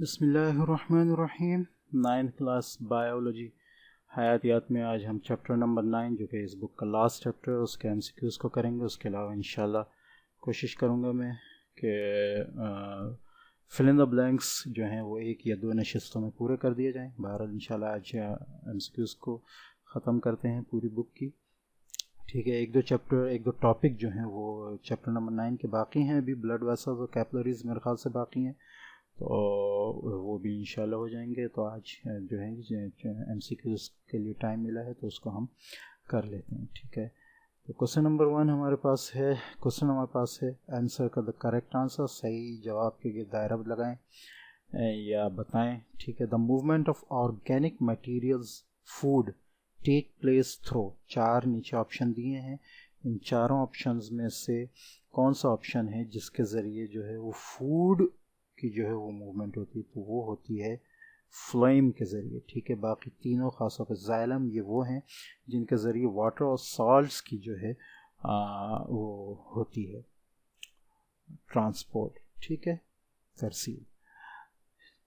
बिस्मिल्लाहिर्रहमानिर्रहीम। 9th class biology हयातियात में आज हम चैप्टर नंबर 9 जो कि इस बुक का लास्ट चैप्टर है उसके एमसीक्यूज़ को करेंगे। उसके अलावा इंशाल्लाह कोशिश करूँगा मैं कि फिल इन द ब्लैंक्स जो हैं वो एक या दो नशिस्तों में पूरे कर दिए जाएँ। बहरहाल इंशाल्लाह आज एमसीक्यूज़ को ख़त्म करते हैं पूरी बुक की। ठीक है, एक दो टॉपिक जो हैं वो चैप्टर नंबर 9 के बाकी हैं। अभी ब्लड वेसल्स और कैपिलरीज मेरे ख्याल से बाकी हैं, तो वो भी इंशाल्लाह हो जाएंगे। तो आज जो है एमसीक्यूज़ के लिए टाइम मिला है तो उसको हम कर लेते हैं। ठीक है, तो क्वेश्चन नंबर 1 हमारे पास है। आंसर का द करेक्ट आंसर, सही जवाब के लिए दायरा लगाएं या बताएं। ठीक है, the movement of organic materials food take place through, 4 नीचे ऑप्शन दिए हैं। इन चारों ऑप्शंस में से कौन सा ऑप्शन है जिसके ज़रिए जो है वो फूड की जो है वो मूवमेंट होती है, तो वो होती है फ्लोएम के ज़रिए। ठीक है, बाकी तीनों खासतौर पर जाइलम ये वो हैं जिनके ज़रिए वाटर और सॉल्ट्स की जो है वो होती है ट्रांसपोर्ट। ठीक है, तरसील।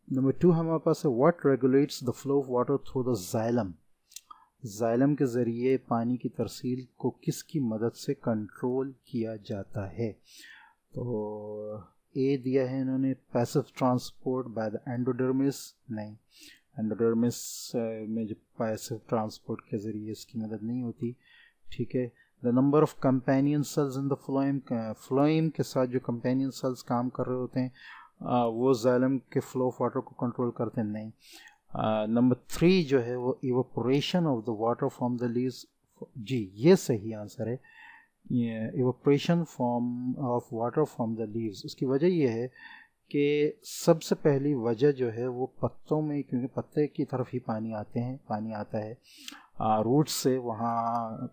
नंबर 2 हमारे पास है what regulates the flow of water through the xylem. Xylem के ज़रिए पानी की तरसील को किसकी मदद से कंट्रोल किया जाता है? तो ए दिया है इन्होंने passive transport by the endodermis. नहीं, एंडोडर्मिस में जो पैसिव ट्रांसपोर्ट के ज़रिए इसकी मदद नहीं होती। ठीक है, the number of companion cells in the phloem के साथ जो कंपेनियन सेल्स काम कर रहे होते हैं वो जाइलम के फ्लो ऑफ वाटर को कंट्रोल करते हैं। नहीं। नंबर 3 जो है वो evaporation of the water from the leaves. जी, ये सही आंसर है। Evaporation form of water from the leaves. उसकी वजह यह है कि सबसे पहली वजह जो है वो पत्तों में, क्योंकि पत्ते की तरफ ही पानी आता है रूट से, वहाँ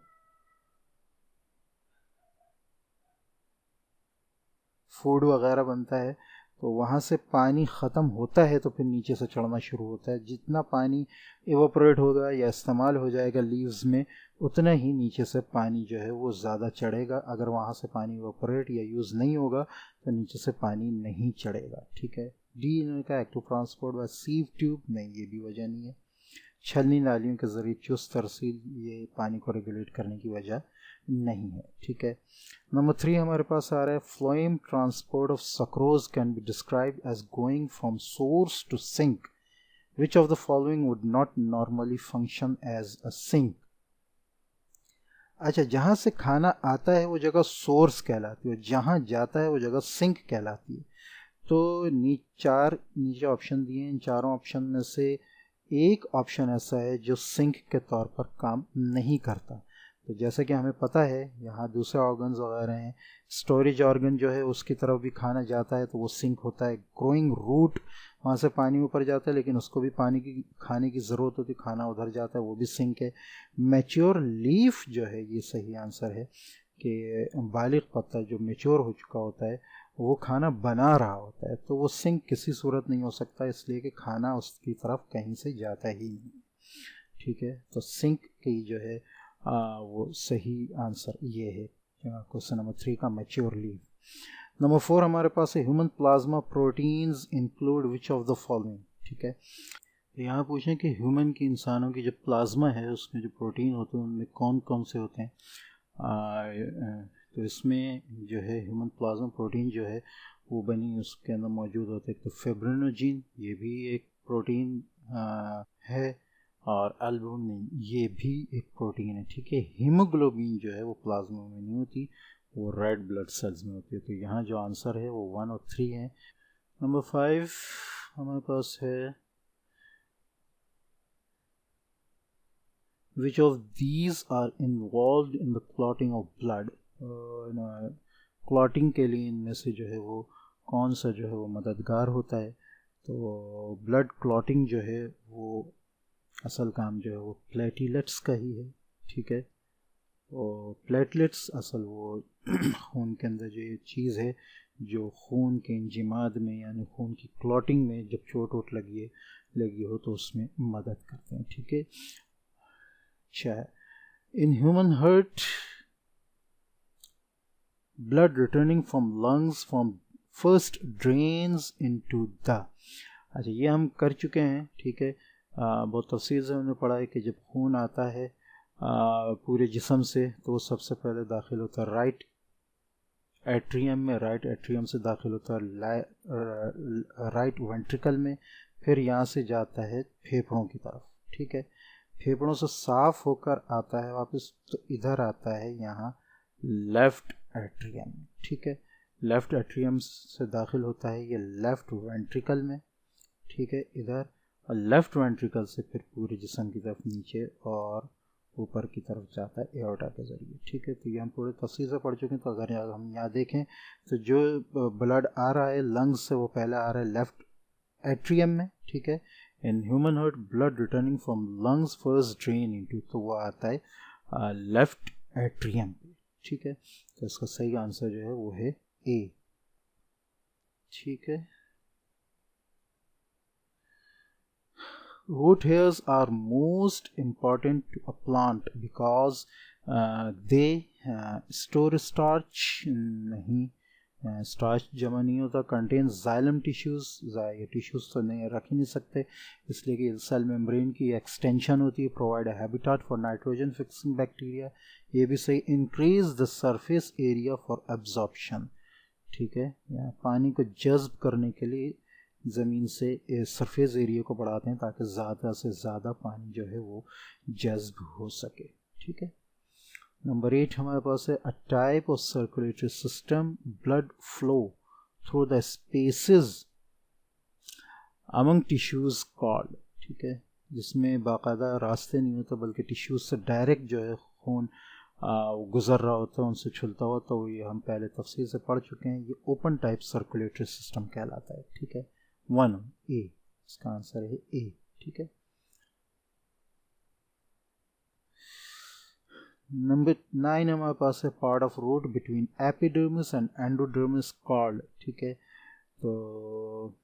फूड वगैरह बनता है, तो वहाँ से पानी ख़त्म होता है तो फिर नीचे से चढ़ना शुरू होता है। जितना पानी इवोपरेट होगा या इस्तेमाल हो जाएगा लीव्स में, उतना ही नीचे से पानी जो है वो ज़्यादा चढ़ेगा। अगर वहाँ से पानी इवोपरेट या यूज़ नहीं होगा तो नीचे से पानी नहीं चढ़ेगा। ठीक है, डी इन्होंने कहा एक्टिव ट्रांसपोर्ट व सीव ट्यूब। नहीं, ये भी वजह नहीं है। छलनी नालियों के ज़रिए चुस्त तरसील, ये पानी को रेगुलेट करने की वजह नहीं है। ठीक है, नंबर 3 हमारे पास आ रहा है phloem transport of sucrose can be described as going from source to sink. Which of the following would not normally function as a sink? अच्छा, जहाँ से खाना आता है वो जगह सोर्स कहलाती है, जहाँ जाता है वो जगह सिंक कहलाती है। तो नीचे ऑप्शन दिए हैं, इन चारों ऑप्शन में से एक ऑप्शन ऐसा है जो सिंक के तौर पर काम नहीं करता। तो जैसे कि हमें पता है यहाँ दूसरे ऑर्गन्स वगैरह हैं, स्टोरेज ऑर्गन जो है उसकी तरफ भी खाना जाता है तो वो सिंक होता है। ग्रोइंग रूट, वहाँ से पानी ऊपर जाता है लेकिन उसको भी पानी की खाने की ज़रूरत होती है, खाना उधर जाता है, वो भी सिंक है। मैच्योर लीफ जो है, ये सही आंसर है कि बालिग पत्ता जो मैच्योर हो चुका होता है वो खाना बना रहा होता है, तो वो सिंक किसी सूरत नहीं हो सकता, इसलिए कि खाना उसकी तरफ कहीं से जाता ही नहीं। ठीक है, तो सिंक की जो है वो सही आंसर ये है क्वेश्चन नंबर 3 का, मैच्योर लीफ। नंबर 4 हमारे पास है human plasma proteins include which of the following. ठीक है, यहाँ पूछें कि ह्यूमन की, इंसानों की जो प्लाज्मा है उसमें जो प्रोटीन होते हैं उनमें कौन कौन से होते हैं। तो इसमें जो है ह्यूमन प्लाज्मा प्रोटीन जो है वो बनी उसके अंदर मौजूद होते हैं। तो फिब्रिनोजिन ये भी एक प्रोटीन है, और एल्बुमिन ये भी एक प्रोटीन है। ठीक है, हीमोग्लोबिन जो है वो प्लाज्मा में नहीं होती, वो रेड ब्लड सेल्स में होती है। तो यहाँ जो आंसर है वो 1 और 3 है। नंबर 5 हमारे पास है which of these are involved in the clotting of blood। Clotting के लिए इनमें से जो है वो कौन सा जो है वो मददगार होता है? तो ब्लड क्लॉटिंग जो है वो असल काम जो है वो प्लेटलेट्स का ही है। ठीक है, और प्लेटलेट्स असल वो खून के अंदर जो ये चीज़ है जो खून के इंजिमाद में यानी खून की क्लॉटिंग में जब चोट वोट लगी हो तो उसमें मदद करते हैं। ठीक है, in human heart blood returning from lungs from first drains into the, अच्छा, ये हम कर चुके हैं, ठीक है। बहुत तफसील से हमने पढ़ा है कि जब खून आता है पूरे जिस्म से तो वो सबसे पहले दाखिल होता है राइट एट्रियम में, राइट एट्रियम से दाखिल होता है राइट वेंट्रिकल में, फिर यहाँ से जाता है फेफड़ों की तरफ, ठीक है। फेफड़ों से साफ होकर आता है वापस तो इधर आता है यहाँ लेफ्ट एट्रियम, ठीक है। लेफ्ट एट्रियम से दाखिल होता है ये लेफ्ट वेंट्रिकल में, ठीक है, इधर, और लेफ्ट वेंट्रिकल से फिर पूरे जिस्म की तरफ नीचे और ऊपर की तरफ जाता है एओर्टा के ज़रिए, ठीक है। तो ये हम पूरे तफसील से पढ़ चुके हैं। तो अगर हम यहाँ देखें तो जो ब्लड आ रहा है लंग्स से वो पहले आ रहा है लेफ्ट एट्रियम में, ठीक है। In human heart blood returning from lungs first drain into, तो वो आता है लेफ्ट एट्रियम पे, ठीक है। तो इसका सही आंसर जो है वो है ए, ठीक है। Root hairs are most important to a plant because they store starch, नहीं, स्टार्च जमा नहीं होता, कंटेन जाइलम टिश्यूज, ये टिश्यूज तो नहीं रख ही नहीं सकते इसलिए कि सेल मेम्ब्रेन की एक्सटेंशन होती है, provide a habitat for nitrogen fixing bacteria, ये भी सही, increase the surface area for absorption, ठीक है। यहाँ पानी को जज्ब करने के लिए ज़मीन से सरफेस एरिया को बढ़ाते हैं ताकि ज़्यादा से ज़्यादा पानी जो है वो जज्ब हो सके, ठीक है। नंबर 8 हमारे पास है a type of circulatory system blood flow through the spaces among tissues called, ठीक है, जिसमें बाकायदा रास्ते नहीं होते बल्कि टिश्यूज से डायरेक्ट जो है खून गुजर रहा होता है, उनसे छुलता हुआ, तो ये हम पहले तफसील से पढ़ चुके हैं। ये ओपन टाइप सर्कुलेटरी सिस्टम कहलाता है, ठीक है। 1 ए, इसका आंसर है ए, ठीक है। नंबर 9 हमारे पास है part of road between epidermis and endodermis called, ठीक है। तो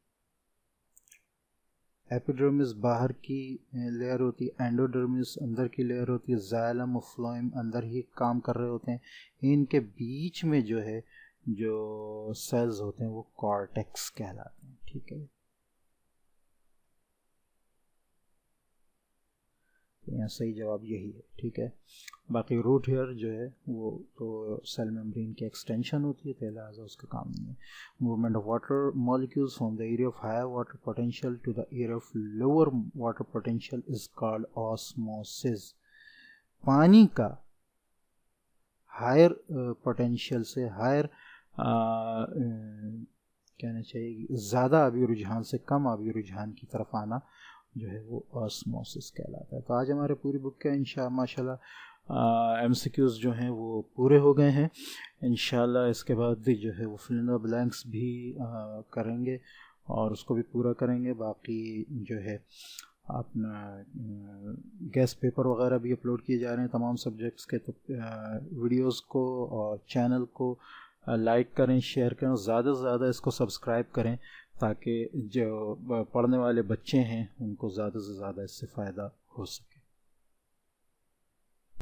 एपिडर्मिस बाहर की लेयर होती है, एंडोडर्मिस अंदर की लेयर होती है, जाइलम और फ्लोएम अंदर ही काम कर रहे होते हैं, इनके बीच में जो है जो सेल्स होते हैं वो कॉर्टेक्स कहलाते हैं, ठीक है। तो यहाँ सही जवाब यही है, ठीक है। बाकी रूट हेयर जो है वो तो सेल मेम्ब्रेन की एक्सटेंशन होती है, तो लिहाजा उसका काम नहीं है। Movement of water molecules from the area of higher water potential to the area of lower water potential is called osmosis. पानी का हायर पोटेंशियल से हायर कहना चाहिए ज़्यादा आबी रुझान से कम आबी रुझान की तरफ आना जो है वो ऑस्मोसिस कहलाता है। तो आज हमारे पूरी बुक का माशाल्लाह एमसीक्यूज़ जो हैं वो पूरे हो गए हैं। इंशाल्लाह इसके बाद भी जो है वो फिल इन द ब्लैंक्स भी करेंगे और उसको भी पूरा करेंगे। बाकी जो है अपना गेस्ट पेपर वगैरह भी अपलोड किए जा रहे हैं तमाम सब्जेक्ट्स के, तो वीडियोस को और चैनल को लाइक करें, शेयर करें, ज़्यादा से ज़्यादा इसको सब्सक्राइब करें ताकि जो पढ़ने वाले बच्चे हैं उनको ज़्यादा से ज़्यादा इससे फ़ायदा हो सके।